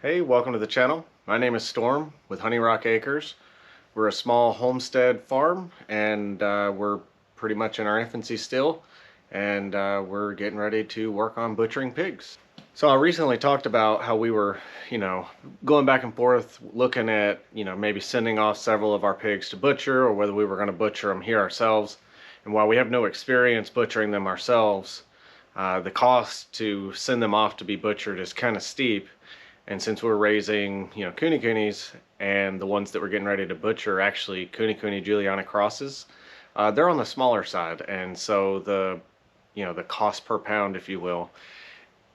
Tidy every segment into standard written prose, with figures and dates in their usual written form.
Hey, welcome to the channel. My name is Storm with Honey Rock Acres. We're a small homestead farm and we're pretty much in our infancy still, and we're getting ready to work on butchering pigs. So I recently talked about how we were, going back and forth looking at, maybe sending off several of our pigs to butcher, or whether we were going to butcher them here ourselves. And while we have no experience butchering them ourselves, the cost to send them off to be butchered is kind of steep. And since we're raising, Kune-Kunes, and the ones that we're getting ready to butcher are actually Kune-Kune Juliana crosses, they're on the smaller side. And so the cost per pound, if you will,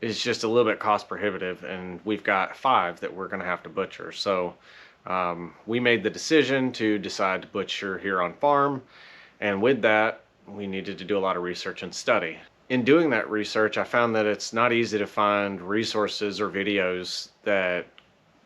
is just a little bit cost prohibitive. And we've got 5 that we're going to have to butcher. So we made the decision to decide to butcher here on farm. And with that, we needed to do a lot of research and study. In doing that research, I found that it's not easy to find resources or videos that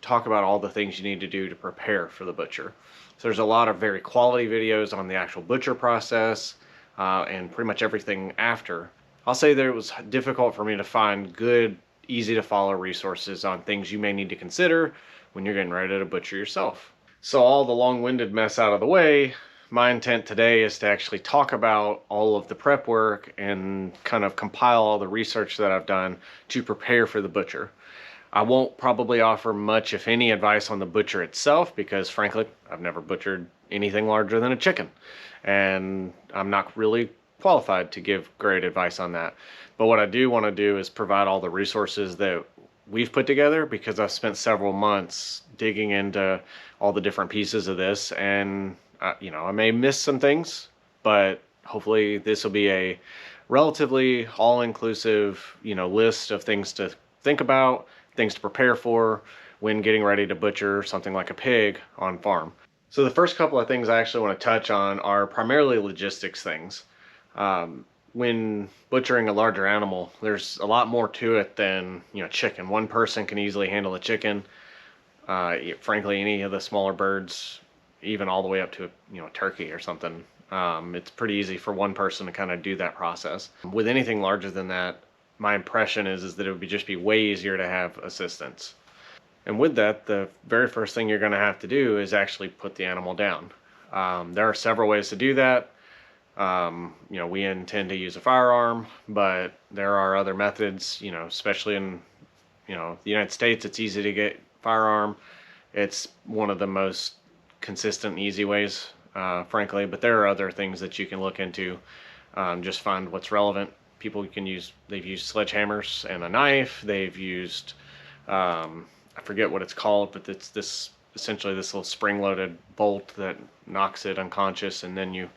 talk about all the things you need to do to prepare for the butcher. So there's a lot of very quality videos on the actual butcher process and pretty much everything after. I'll say that it was difficult for me to find good, easy to follow resources on things you may need to consider when you're getting ready to butcher yourself. So all the long-winded mess out of the way, my intent today is to actually talk about all of the prep work and kind of compile all the research that I've done to prepare for the butcher. I won't probably offer much, if any, advice on the butcher itself because, frankly, I've never butchered anything larger than a chicken. And I'm not really qualified to give great advice on that. But what I do want to do is provide all the resources that we've put together, because I've spent several months digging into all the different pieces of this. And I may miss some things, but hopefully this will be a relatively all-inclusive, list of things to think about, things to prepare for when getting ready to butcher something like a pig on farm. So the first couple of things I actually want to touch on are primarily logistics things. When butchering a larger animal, there's a lot more to it than, chicken. One person can easily handle a chicken. Frankly, any of the smaller birds, even all the way up to a turkey or something. It's pretty easy for one person to kind of do that process. With anything larger than that, my impression is that it would just be way easier to have assistance. And with that, the very first thing you're going to have to do is actually put the animal down. There are several ways to do that. We intend to use a firearm, but there are other methods, especially in, the United States, it's easy to get firearm. It's one of the most consistent, easy ways, frankly, but there are other things that you can look into. Just find what's relevant. People they've used sledgehammers and a knife. They've used, I forget what it's called, but it's essentially this little spring-loaded bolt that knocks it unconscious, and then you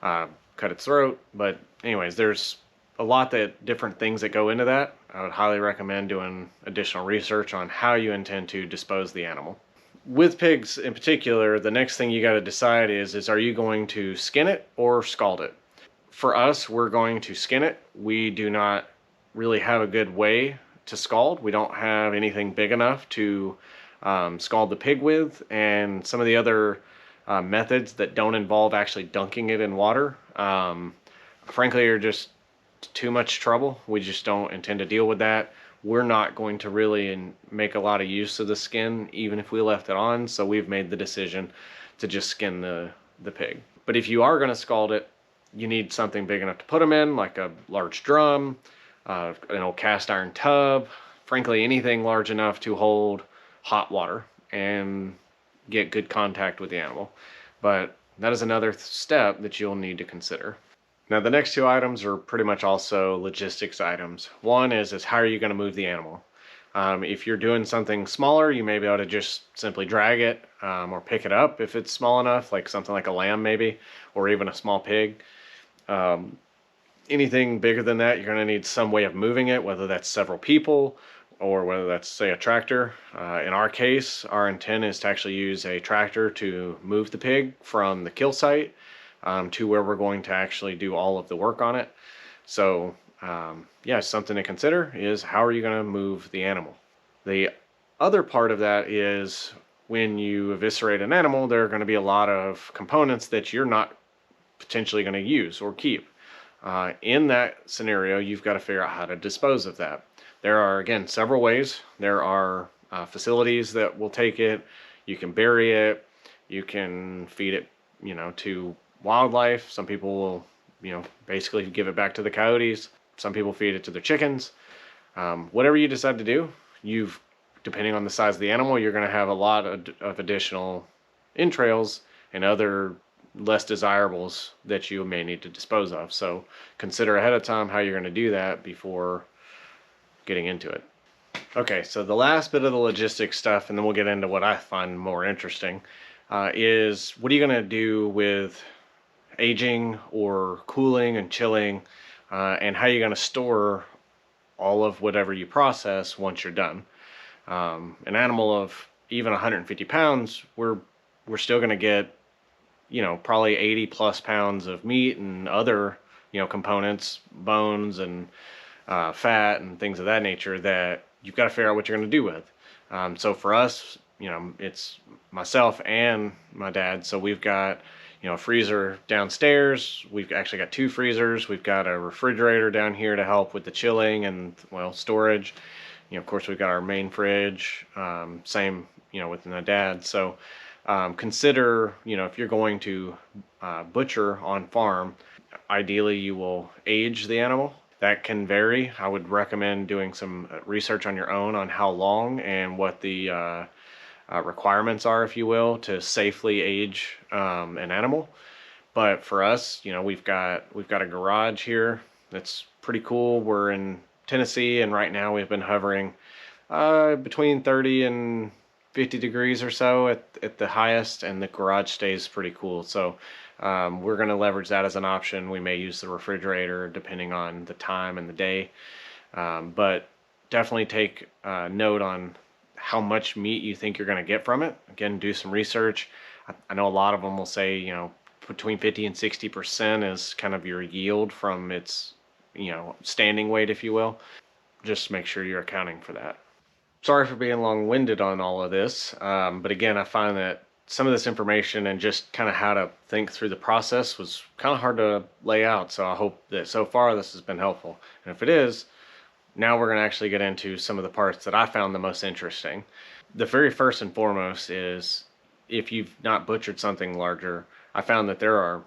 cut its throat. But anyways, there's a lot different things that go into that. I would highly recommend doing additional research on how you intend to dispose the animal. With pigs in particular, the next thing you got to decide is are you going to skin it or scald it? For us, we're going to skin it. We do not really have a good way to scald. We don't have anything big enough to scald the pig with, and some of the other methods that don't involve actually dunking it in water, frankly, are just too much trouble. We just don't intend to deal with that. We're not going to really make a lot of use of the skin, even if we left it on. So we've made the decision to just skin the pig. But if you are going to scald it, you need something big enough to put them in, like a large drum, an old cast iron tub, frankly, anything large enough to hold hot water and get good contact with the animal. But that is another step that you'll need to consider. Now, the next 2 items are pretty much also logistics items. One is how are you going to move the animal? If you're doing something smaller, you may be able to just simply drag it or pick it up if it's small enough, like something like a lamb maybe, or even a small pig. Anything bigger than that, you're going to need some way of moving it, whether that's several people or whether that's, say, a tractor. In our case, our intent is to actually use a tractor to move the pig from the kill site to where we're going to actually do all of the work on it. So something to consider is how are you going to move the animal? The other part of that is when you eviscerate an animal, there are going to be a lot of components that you're not potentially going to use or keep. In that scenario, you've got to figure out how to dispose of that. There are, again, several ways. There are facilities that will take it. You can bury it. You can feed it, to wildlife. Some people will, basically give it back to the coyotes. Some people feed it to their chickens. Whatever you decide to do, depending on the size of the animal, you're going to have a lot of additional entrails and other less desirables that you may need to dispose of. So consider ahead of time how you're going to do that before getting into it. Okay, so the last bit of the logistics stuff, and then we'll get into what I find more interesting, is what are you going to do with aging or cooling and chilling, and how you're going to store all of whatever you process once you're done. An animal of even 150 pounds, we're still going to get, probably 80 plus pounds of meat and other, components, bones and fat and things of that nature that you've got to figure out what you're going to do with. So for us, it's myself and my dad. So we've got, a freezer downstairs. We've actually got 2 freezers. We've got a refrigerator down here to help with the chilling and, storage. Of course, we've got our main fridge, same, with my dad. So consider, if you're going to butcher on farm, ideally you will age the animal. That can vary. I would recommend doing some research on your own on how long and what the requirements are, if you will, to safely age an animal. But for us, we've got a garage here that's pretty cool. We're in Tennessee, and right now we've been hovering between 30 and 50 degrees or so at the highest, and the garage stays pretty cool. So we're going to leverage that as an option. We may use the refrigerator depending on the time and the day, but definitely take note on how much meat you think you're going to get from it. Again, do some research. I know a lot of them will say, between 50 and 60% is kind of your yield from its, standing weight, if you will. Just make sure you're accounting for that. Sorry for being long-winded on all of this, but again, I find that some of this information and just kind of how to think through the process was kind of hard to lay out. So I hope that so far this has been helpful. And if it is, now we're going to actually get into some of the parts that I found the most interesting. The very first and foremost is, if you've not butchered something larger, I found that there are,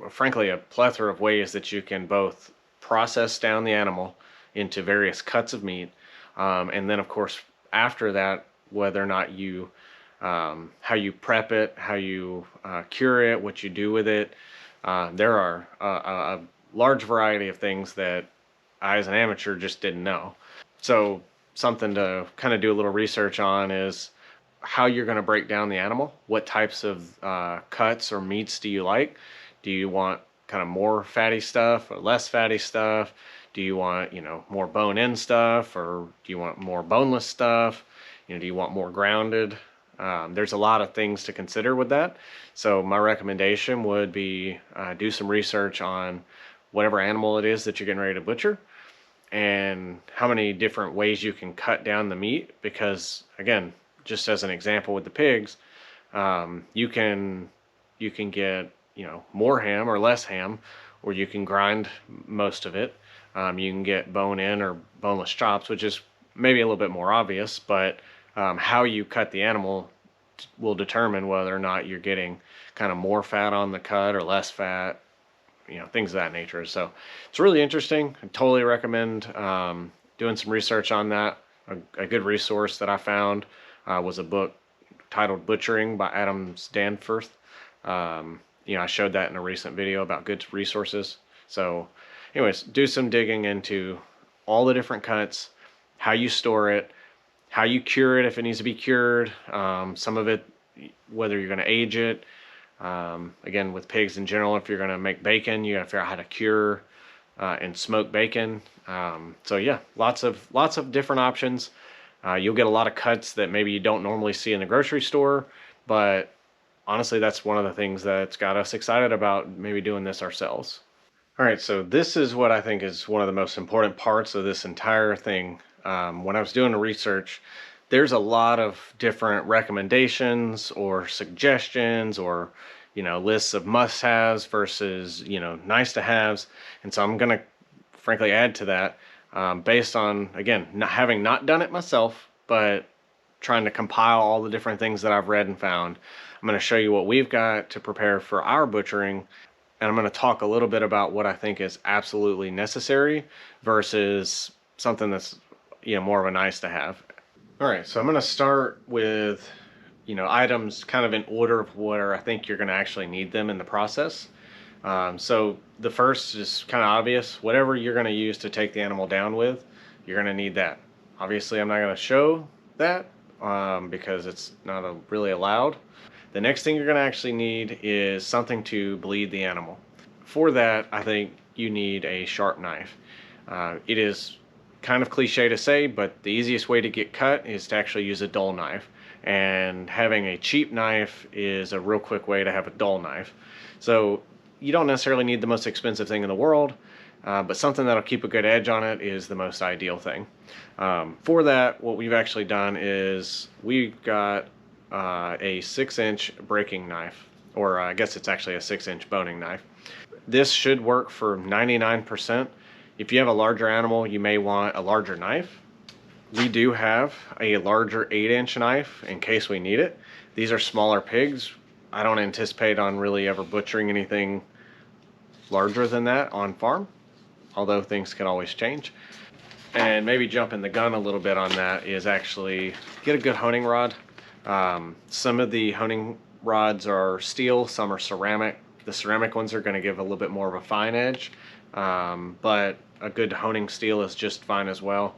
frankly, a plethora of ways that you can both process down the animal into various cuts of meat, and then of course after that, whether or not you, how you prep it, how you cure it, what you do with it. There are a large variety of things that I, as an amateur, just didn't know. So something to kind of do a little research on is how you're going to break down the animal. What types of cuts or meats do you like? Do you want kind of more fatty stuff or less fatty stuff? Do you want, more bone-in stuff, or do you want more boneless stuff? Do you want more grounded? There's a lot of things to consider with that. So my recommendation would be do some research on whatever animal it is that you're getting ready to butcher, and how many different ways you can cut down the meat. Because again, just as an example with the pigs, you can get, more ham or less ham, or you can grind most of it. You can get bone in or boneless chops, which is maybe a little bit more obvious, but how you cut the animal will determine whether or not you're getting kind of more fat on the cut or less fat, things of that nature. So it's really interesting. I totally recommend doing some research on that. A good resource that I found was a book titled Butchering by Adam Danforth. I showed that in a recent video about good resources. So anyways, do some digging into all the different cuts, how you store it, how you cure it if it needs to be cured, some of it, whether you're going to age it. Again, with pigs in general, if you're going to make bacon, you got to figure out how to cure and smoke bacon. So yeah, lots of different options. You'll get a lot of cuts that maybe you don't normally see in the grocery store, but honestly, that's one of the things that's got us excited about maybe doing this ourselves. All right, so this is what I think is one of the most important parts of this entire thing. When I was doing the research, there's a lot of different recommendations or suggestions, or lists of must-haves versus nice-to-haves, and so I'm gonna frankly add to that, based on, again, having not done it myself, but trying to compile all the different things that I've read and found. I'm going to show you what we've got to prepare for our butchering, and I'm going to talk a little bit about what I think is absolutely necessary versus something that's, more of a nice to have. All right, so I'm going to start with, items kind of in order of where I think you're going to actually need them in the process. So the first is kind of obvious. Whatever you're going to use to take the animal down with, you're going to need that. Obviously, I'm not going to show that because it's not really allowed. The next thing you're going to actually need is something to bleed the animal. For that, I think you need a sharp knife. It is kind of cliche to say, but the easiest way to get cut is to actually use a dull knife. And having a cheap knife is a real quick way to have a dull knife. So you don't necessarily need the most expensive thing in the world, but something that'll keep a good edge on it is the most ideal thing. For that, what we've actually done is we've got a 6-inch breaking knife, or I guess it's actually a 6-inch boning knife. This should work for 99%. If you have a larger animal, you may want a larger knife. We do have a larger 8-inch knife in case we need it. These are smaller pigs. I don't anticipate on really ever butchering anything larger than that on farm, although things can always change. And maybe jumping the gun a little bit on that is actually get a good honing rod. Some of the honing rods are steel, some are ceramic. The ceramic ones are going to give a little bit more of a fine edge, but a good honing steel is just fine as well.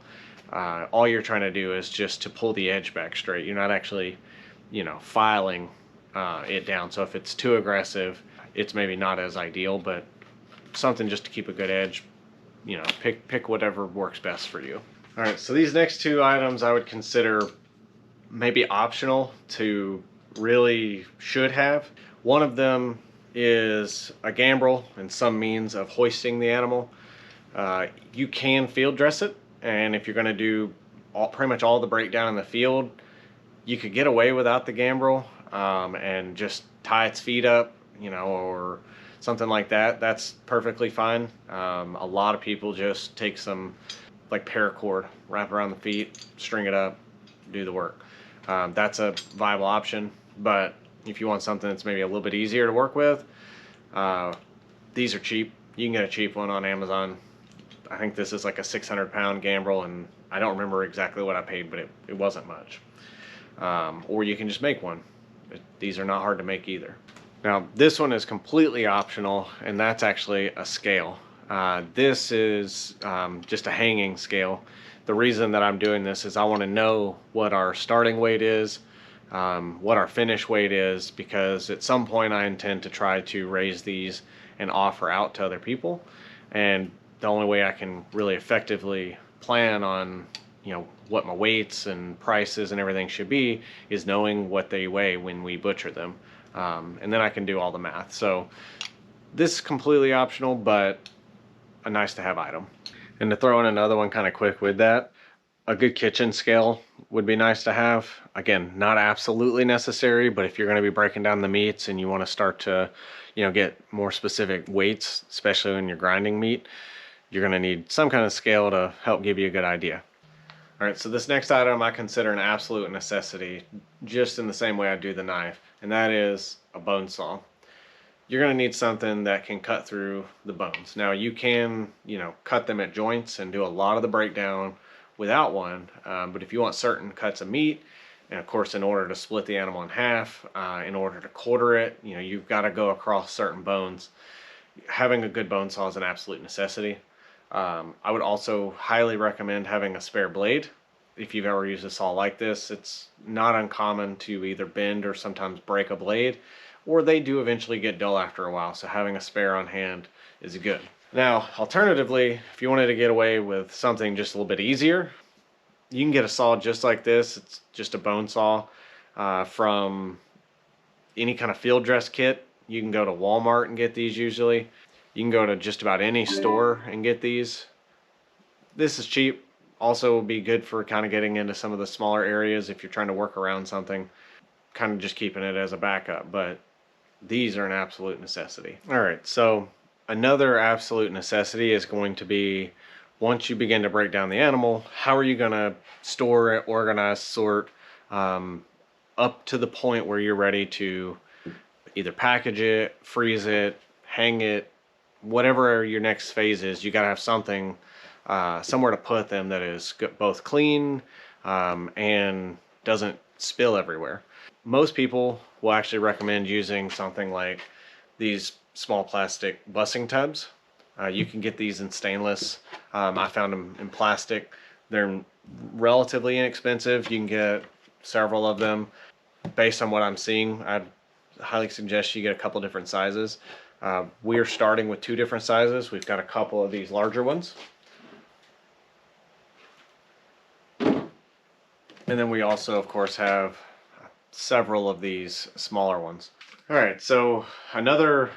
All you're trying to do is just to pull the edge back straight. You're not actually, filing it down. So if it's too aggressive, it's maybe not as ideal, but something just to keep a good edge. Pick whatever works best for you. All right, so these next two items I would consider maybe optional to really should have. One of them is a gambrel and some means of hoisting the animal. You can field dress it, and if you're going to do pretty much all the breakdown in the field, you could get away without the gambrel and just tie its feet up, or something like that. That's perfectly fine. A lot of people just take some like paracord, wrap around the feet, string it up, do the work. That's a viable option, but if you want something that's maybe a little bit easier to work with, these are cheap. You can get a cheap one on Amazon. I think this is like a 600-pound gambrel, and I don't remember exactly what I paid, but it wasn't much. Or you can just make one. These are not hard to make either. Now, this one is completely optional, and that's actually a scale. This is just a hanging scale. The reason that I'm doing this is I want to know what our starting weight is, what our finish weight is, because at some point I intend to try to raise these and offer out to other people. And the only way I can really effectively plan on, what my weights and prices and everything should be is knowing what they weigh when we butcher them. And then I can do all the math. So this is completely optional, but a nice to have item. And to throw in another one kind of quick with that, a good kitchen scale would be nice to have. Again, not absolutely necessary, but if you're going to be breaking down the meats and you want to start to, get more specific weights, especially when you're grinding meat, you're going to need some kind of scale to help give you a good idea. All right, so this next item I consider an absolute necessity, just in the same way I do the knife, and that is a bone saw. You're going to need something that can cut through the bones. Now you can, cut them at joints and do a lot of the breakdown without one, but if you want certain cuts of meat, and of course in order to split the animal in half, in order to quarter it, you've got to go across certain bones. Having a good bone saw is an absolute necessity. I would also highly recommend having a spare blade. If you've ever used a saw like this, it's not uncommon to either bend or sometimes break a blade, or they do eventually get dull after a while, so having a spare on hand is good. Now, alternatively, if you wanted to get away with something just a little bit easier, you can get a saw just like this. It's just a bone saw from any kind of field dress kit. You can go to Walmart and get these usually. You can go to just about any store and get these. This is cheap. Also will be good for kind of getting into some of the smaller areas if you're trying to work around something. Kind of just keeping it as a backup, but these are an absolute necessity. All right, so another absolute necessity is going to be, once you begin to break down the animal, how are you going to store it, organize, sort, up to the point where you're ready to either package it, freeze it, hang it, whatever your next phase is. You got to have something, somewhere to put them that is both clean and doesn't spill everywhere. Most people will actually recommend using something like these small plastic bussing tubs. You can get these in stainless. I found them in plastic. They're relatively inexpensive. You can get several of them. Based on what I'm seeing, I'd highly suggest you get a couple different sizes. We're starting with 2 different sizes. We've got a couple of these larger ones. And then we also, of course, have several of these smaller ones. All right, so another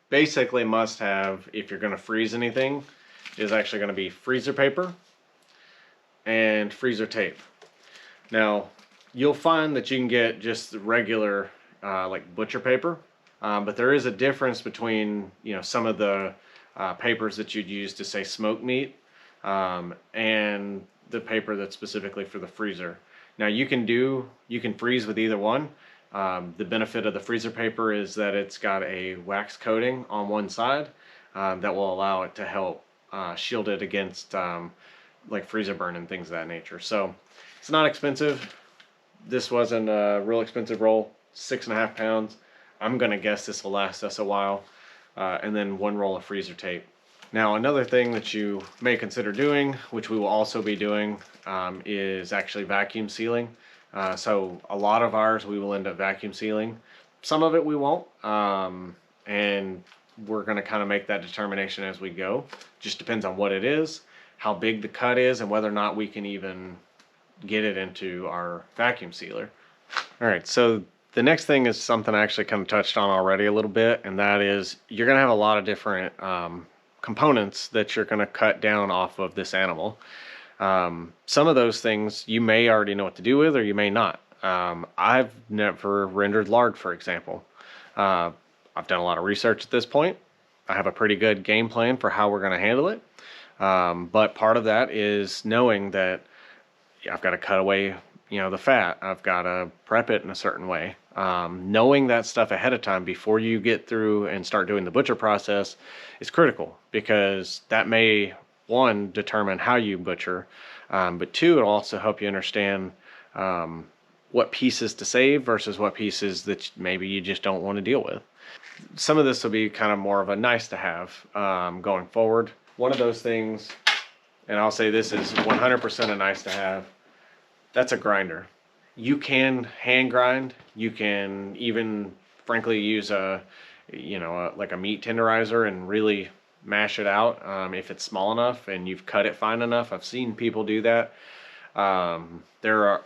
basically must have if you're going to freeze anything is actually going to be freezer paper and freezer tape. Now, you'll find that you can get just the regular like butcher paper, but there is a difference between, you know, some of the papers that you'd use to say smoked meat and the paper that's specifically for the freezer. Now you can freeze with either one. The benefit of the freezer paper is that it's got a wax coating on one side that will allow it to help shield it against like freezer burn and things of that nature. So it's not expensive. This wasn't a real expensive roll, 6.5 pounds. I'm gonna guess this will last us a while. And then 1 roll of freezer tape. Now another thing that you may consider doing, which we will also be doing, is actually vacuum sealing. So a lot of ours we will end up vacuum sealing. Some of it we won't. And we're gonna kind of make that determination as we go. Just depends on what it is, how big the cut is, and whether or not we can even get it into our vacuum sealer. All right, so the next thing is something I actually kind of touched on already a little bit, and that is you're gonna have a lot of different components that you're gonna cut down off of this animal. Some of those things you may already know what to do with, or you may not. I've never rendered lard, for example. I've done a lot of research at this point. I have a pretty good game plan for how we're gonna handle it. But part of that is knowing that I've got to cut away, you know, the fat. I've got to prep it in a certain way. Knowing that stuff ahead of time before you get through and start doing the butcher process is critical, because that may, 1, determine how you butcher, but 2, it'll also help you understand what pieces to save versus what pieces that maybe you just don't want to deal with. Some of this will be kind of more of a nice to have going forward. One of those things, and I'll say this is 100% a nice to have, that's a grinder. You can hand grind. You can even, frankly, use like a meat tenderizer and really mash it out if it's small enough and you've cut it fine enough. I've seen people do that. There are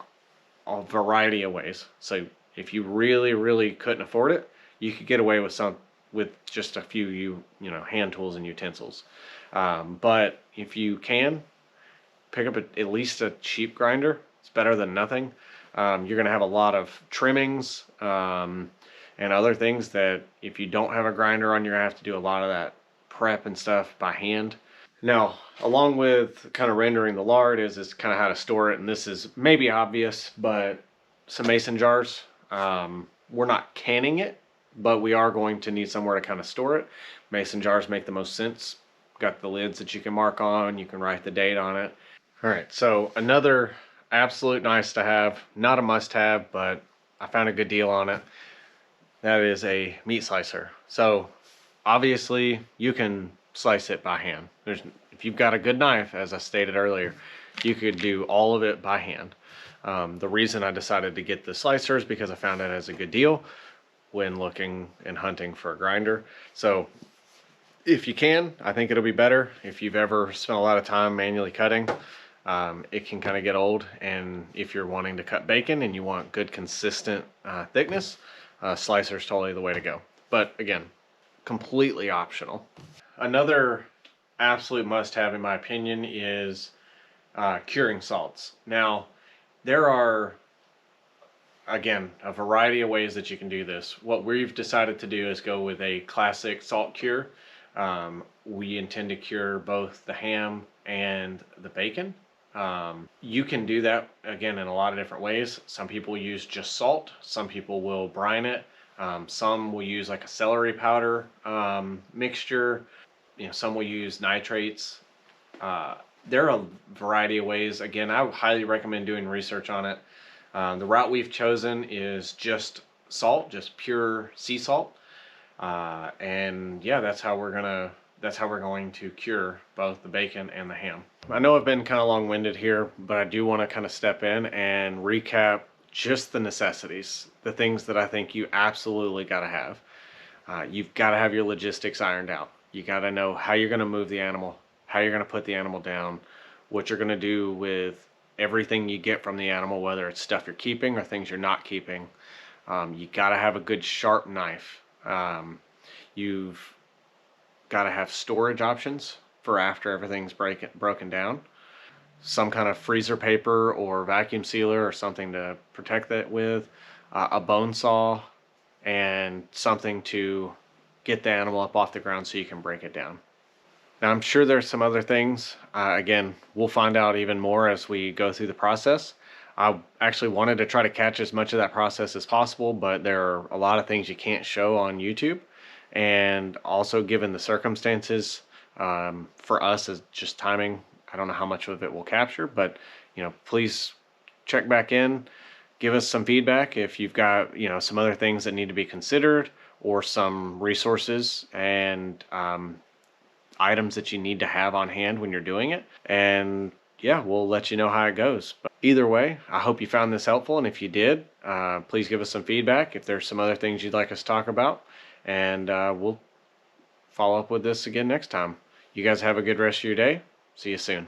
a variety of ways. So if you really, really couldn't afford it, you could get away with just a few hand tools and utensils. But if you can, pick up at least a cheap grinder. It's better than nothing. You're going to have a lot of trimmings and other things that if you don't have a grinder on, you're going to have to do a lot of that prep and stuff by hand. Now, along with kind of rendering the lard is kind of how to store it. And this is maybe obvious, but some mason jars. We're not canning it, but we are going to need somewhere to kind of store it. Mason jars make the most sense. Got the lids that you can mark on. You can write the date on it. All right, so another absolute nice to have, not a must have, but I found a good deal on it. That is a meat slicer. So obviously you can slice it by hand. If you've got a good knife, as I stated earlier, you could do all of it by hand. The reason I decided to get the slicer is because I found it as a good deal when looking and hunting for a grinder. So if you can, I think it'll be better. If you've ever spent a lot of time manually cutting, it can kind of get old. And if you're wanting to cut bacon and you want good consistent thickness, slicer is totally the way to go. But again, completely optional. Another absolute must-have in my opinion is curing salts. Now, there are, again, a variety of ways that you can do this. What we've decided to do is go with a classic salt cure. We intend to cure both the ham and the bacon. You can do that again in a lot of different ways. Some people use just salt, some people will brine it, some will use like a celery powder mixture, some will use nitrates. Uh, there are a variety of ways. Again, I would highly recommend doing research on it. The route we've chosen is just salt, just pure sea salt, and yeah, that's how we're going to cure both the bacon and the ham. I know I've been kind of long-winded here, but I do want to kind of step in and recap just the necessities, the things that I think you absolutely got to have. You've got to have your logistics ironed out. You got to know how you're going to move the animal, how you're going to put the animal down, what you're going to do with everything you get from the animal, whether it's stuff you're keeping or things you're not keeping. You got to have a good sharp knife. You've got to have storage options for after everything's broken down. Some kind of freezer paper or vacuum sealer or something to protect that with. A bone saw and something to get the animal up off the ground so you can break it down. Now, I'm sure there's some other things. Again, we'll find out even more as we go through the process. I actually wanted to try to catch as much of that process as possible, but there are a lot of things you can't show on YouTube. And also, given the circumstances, for us as just timing, I don't know how much of it we'll capture, but please check back in, give us some feedback if you've got some other things that need to be considered or some resources and items that you need to have on hand when you're doing it. And yeah, we'll let you know how it goes. But either way, I hope you found this helpful, and if you did, please give us some feedback if there's some other things you'd like us to talk about, and we'll follow up with this again next time. You guys have a good rest of your day. See you soon.